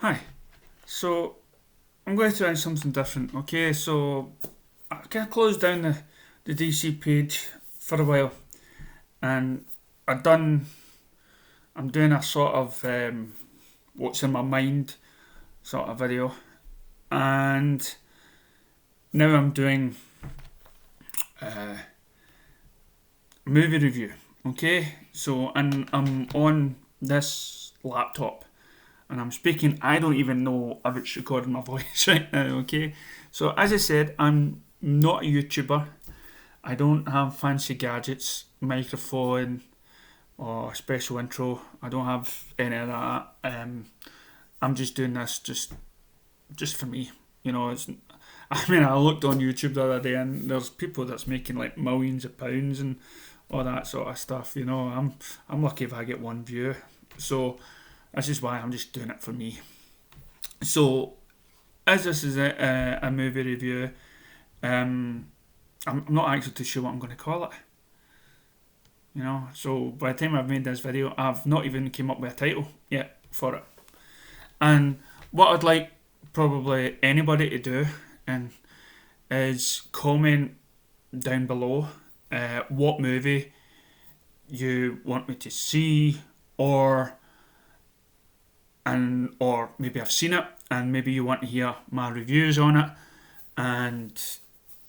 Hi. So I'm going to try something different. Okay, so I kind of closed down the DC page for a while, and I done. I'm doing a sort of what's in my mind sort of video, and now I'm doing a movie review. Okay, so and I'm on this laptop and I'm speaking. I don't even know if it's recording my voice right now. Okay, so as I said, I'm not a YouTuber. I don't have fancy gadgets, microphone, or special intro. I don't have any of that. I'm just doing this just for me. It's. I mean, I looked on YouTube the other day, and there's people that's making like millions of pounds and all that sort of stuff. I'm lucky if I get one view. So this is why I'm just doing it for me. So as this is a movie review, I'm not actually too sure what I'm going to call it. So by the time I've made this video, I've not even came up with a title yet for it. And what I'd like probably anybody to do and is comment down below what movie you want me to see, or maybe I've seen it and maybe you want to hear my reviews on it, and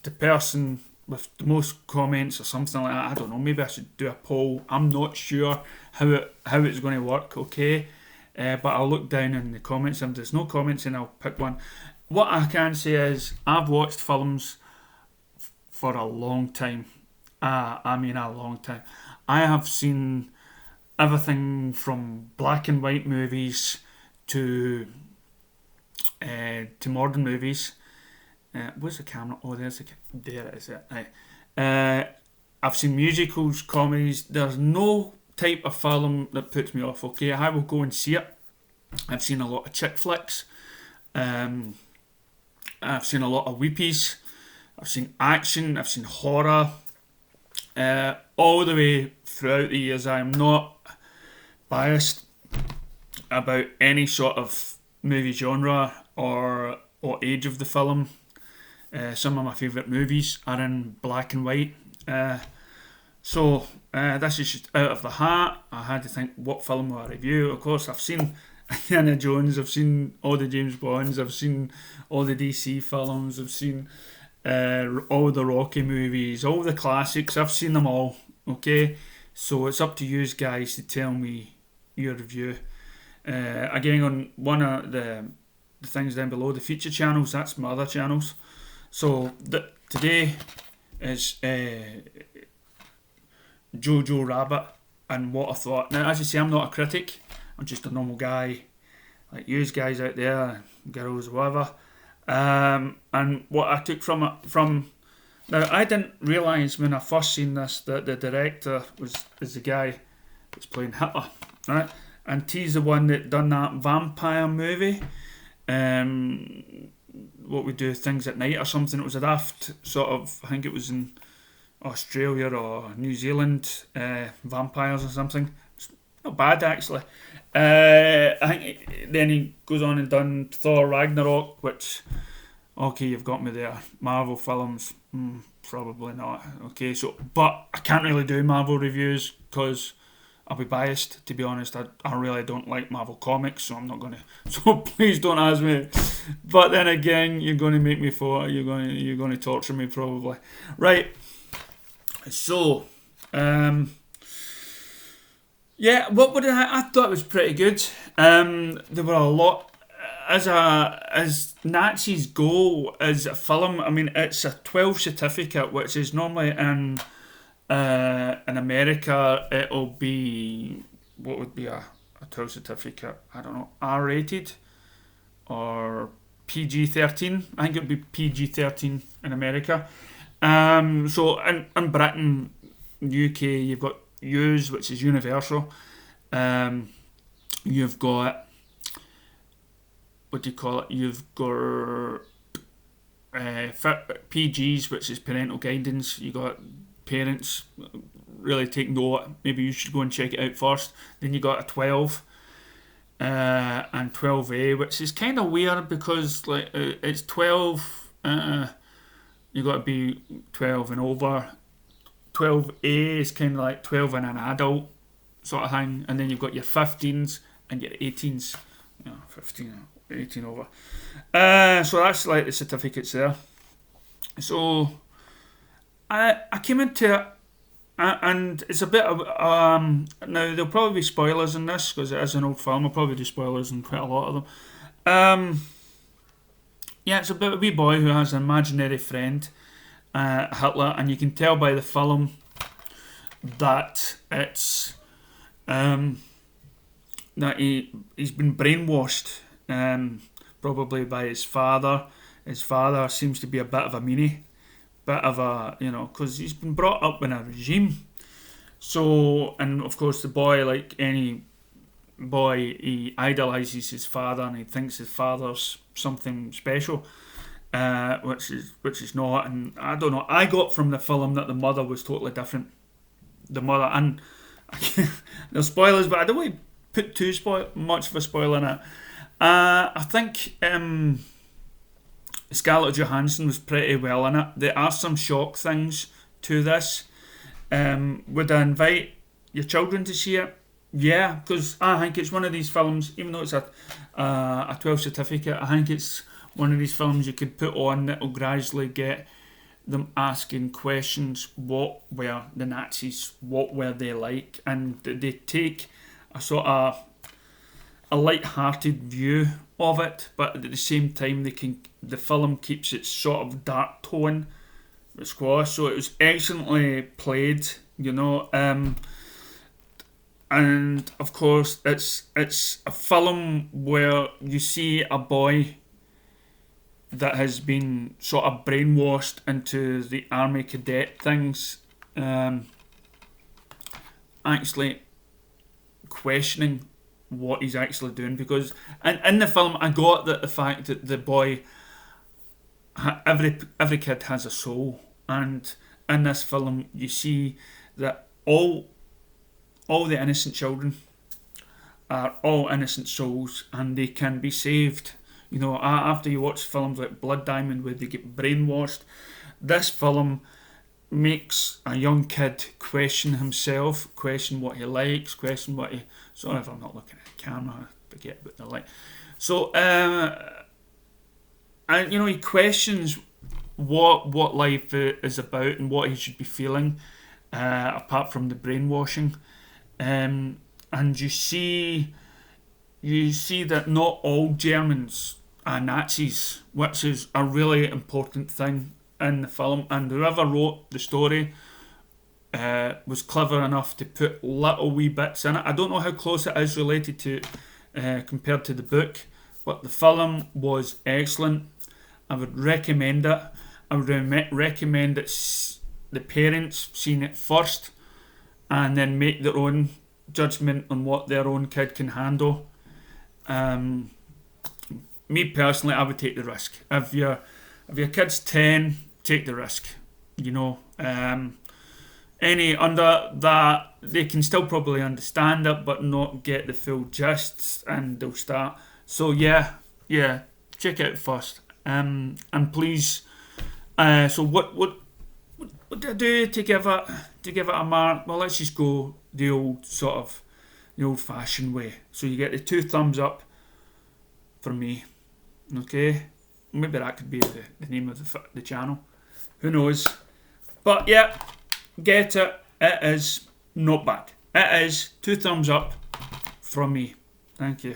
the person with the most comments or something like that, I don't know, maybe I should do a poll. I'm not sure how it's going to work, okay? But I'll look down in the comments. If there's no comments, then I'll pick one. What I can say is I've watched films for a long time. I mean a long time. I have seen everything from black and white movies to modern movies. Where's the camera? Oh, there it is. Right. I've seen musicals, comedies. There's no type of film that puts me off. Okay, I will go and see it. I've seen a lot of chick flicks. I've seen a lot of weepies. I've seen action. I've seen horror. All the way throughout the years, I am not biased about any sort of movie genre or age of the film. Some of my favourite movies are in black and white. So this is just out of the hat. I had to think what film will I review. Of course, I've seen Indiana Jones, I've seen all the James Bonds, I've seen all the DC films, I've seen all the Rocky movies, all the classics. I've seen them all. Okay, so it's up to you guys to tell me your review. Again, on one of the things down below, the feature channels, that's my other channels. So today is Jojo Rabbit and what I thought. Now, as you say, I'm not a critic. I'm just a normal guy, like you guys out there, girls, whatever. And what I took from it, now I didn't realise when I first seen this that the director is the guy that's playing Hitler, right? And he's the one that done that vampire movie. What we do, Things at Night or something. It was a daft sort of, I think it was in Australia or New Zealand, vampires or something. It's not bad actually. I think then he goes on and done Thor Ragnarok, which, okay, you've got me there. Marvel films, probably not. Okay, so but I can't really do Marvel reviews because I'll be biased, to be honest. I really don't like Marvel comics, so I'm not gonna. So please don't ask me. But then again, you're going to make me for. You're going to torture me probably. Right. So, yeah. What would I thought it was pretty good. There were a lot as Nazis go as a film. I mean, it's a 12 certificate, which is normally in America, it'll be, what would be a 12 certificate? I don't know, R-rated or PG-13. I think it would be PG-13 in America. So in Britain, UK, you've got U's, which is universal. You've got, what do you call it? You've got PGs, which is parental guidance. You got parents really take note. Maybe you should go and check it out first. Then you got a 12. and 12A, which is kind of weird because like it's 12. You got to be 12 and over. 12A is kind of like 12 and an adult sort of thing, and then you've got your 15s and your 18s. 15, 18 over. So that's like the certificates there. So I came into it, and it's a bit of now there'll probably be spoilers in this because it is an old film. I'll probably do spoilers in quite a lot of them. Yeah, it's about a wee boy who has an imaginary friend, Hitler, and you can tell by the film that it's that he's been brainwashed, probably by his father. His father seems to be a bit of a meanie, bit of a, because he's been brought up in a regime. So, and of course the boy, like any boy, he idolises his father and he thinks his father's something special, which is not. And I don't know, I got from the film that the mother was totally different. The mother, and no spoilers, but I don't want to put too much of a spoiler in it. I think Scarlett Johansson was pretty well in it. There are some shock things to this. Would I invite your children to see it? Yeah, because I think it's one of these films, even though it's a 12 certificate, I think it's one of these films you could put on that will gradually get them asking questions. What were the Nazis? What were they like? And they take a sort of a light-hearted view of it, but at the same time the film keeps its sort of dark tone, squash. So it was excellently played, and of course it's a film where you see a boy that has been sort of brainwashed into the army cadet things, actually questioning what he's actually doing, because in the film I got that the fact that the boy, every kid has a soul, and in this film you see that all the innocent children are all innocent souls and they can be saved. After you watch films like Blood Diamond where they get brainwashed, this film makes a young kid question himself, question what he likes, question what he... Sorry if I'm not looking at the camera, I forget about the light. So, and he questions what life is about and what he should be feeling, apart from the brainwashing. And you see that not all Germans are Nazis, which is a really important thing in the film. And whoever wrote the story was clever enough to put little wee bits in it. I don't know how close it is related to compared to the book, but the film was excellent. I would recommend it. I would recommend it the parents seeing it first and then make their own judgment on what their own kid can handle. Me personally, I would take the risk. If your kid's 10, take the risk. Any under that, they can still probably understand it, but not get the full gist, and they'll start. So yeah, check it out first. And please. So what do I do to give it a mark? Well, let's just go the old-fashioned way. So you get the 2 thumbs up from me. Okay, maybe that could be the name of the channel. Who knows? But yeah, get it. It is not bad. It is 2 thumbs up from me. Thank you.